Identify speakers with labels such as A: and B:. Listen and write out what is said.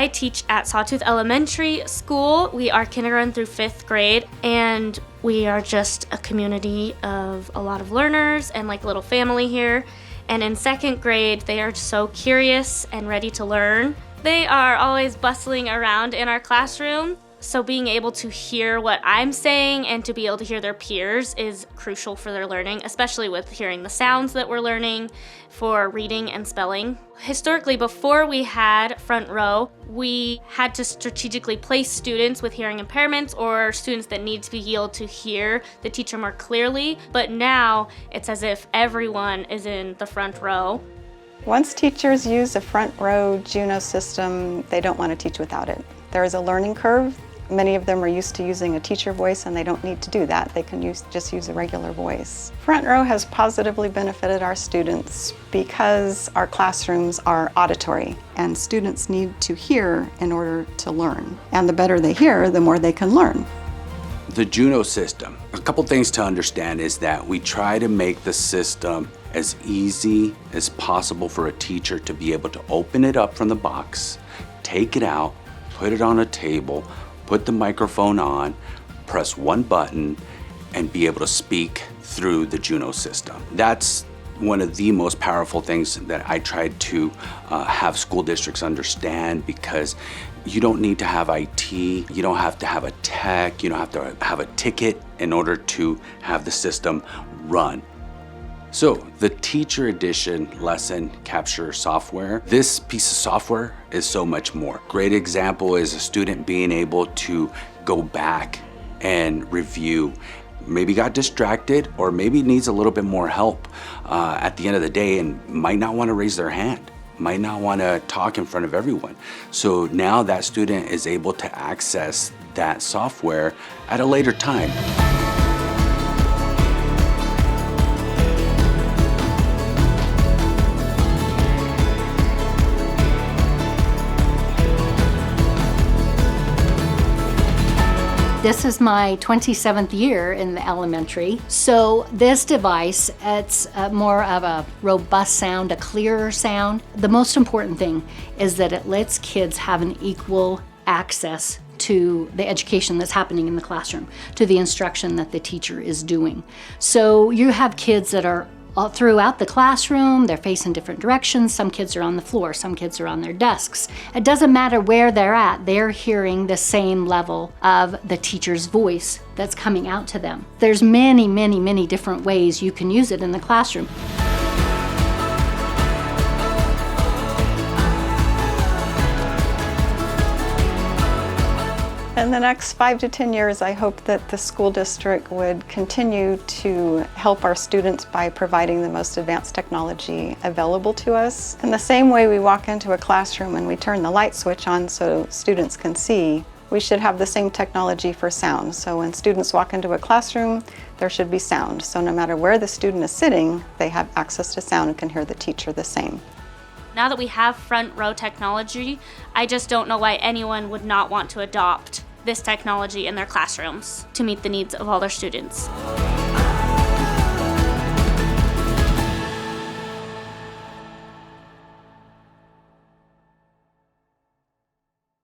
A: I teach at Sawtooth Elementary School. We are kindergarten through 5th grade, and we are just a community of a lot of learners and like a little family here. And in 2nd grade, they are so curious and ready to learn. They are always bustling around in our classroom, so being able to hear what I'm saying and to be able to hear their peers is crucial for their learning, especially with hearing the sounds that we're learning for reading and spelling. Historically, before we had FrontRow, we had to strategically place students with hearing impairments or students that need to be able to hear the teacher more clearly, but now it's as if everyone is in the front row.
B: Once teachers use a FrontRow Juno system, they don't want to teach without it. There is a learning curve. Many of them are used to using a teacher voice and they don't need to do that. They can just use a regular voice. FrontRow has positively benefited our students because our classrooms are auditory and students need to hear in order to learn. And the better they hear, the more they can learn.
C: The Juno system, a couple things to understand is that we try to make the system as easy as possible for a teacher to be able to open it up from the box, take it out, put it on a table, put the microphone on, press one button, and be able to speak through the Juno system. That's one of the most powerful things that I tried to have school districts understand, because you don't need to have IT, you don't have to have a tech, you don't have to have a ticket in order to have the system run. So the teacher edition lesson capture software, this piece of software is so much more. Great example is a student being able to go back and review, maybe got distracted or maybe needs a little bit more help at the end of the day and might not want to raise their hand, might not want to talk in front of everyone. So now that student is able to access that software at a later time.
D: This is my 27th year in the elementary. So this device, it's more of a robust sound, a clearer sound. The most important thing is that it lets kids have an equal access to the education that's happening in the classroom, to the instruction that the teacher is doing. So you have kids that are all throughout the classroom, they're facing different directions. Some kids are on the floor, some kids are on their desks. It doesn't matter where they're at, they're hearing the same level of the teacher's voice that's coming out to them. There's many, many, many different ways you can use it in the classroom.
B: In the next 5 to 10 years, I hope that the school district would continue to help our students by providing the most advanced technology available to us. In the same way we walk into a classroom and we turn the light switch on so students can see, we should have the same technology for sound. So when students walk into a classroom, there should be sound. So no matter where the student is sitting, they have access to sound and can hear the teacher the same.
A: Now that we have front row technology, I just don't know why anyone would not want to adopt this technology in their classrooms to meet the needs of all their students.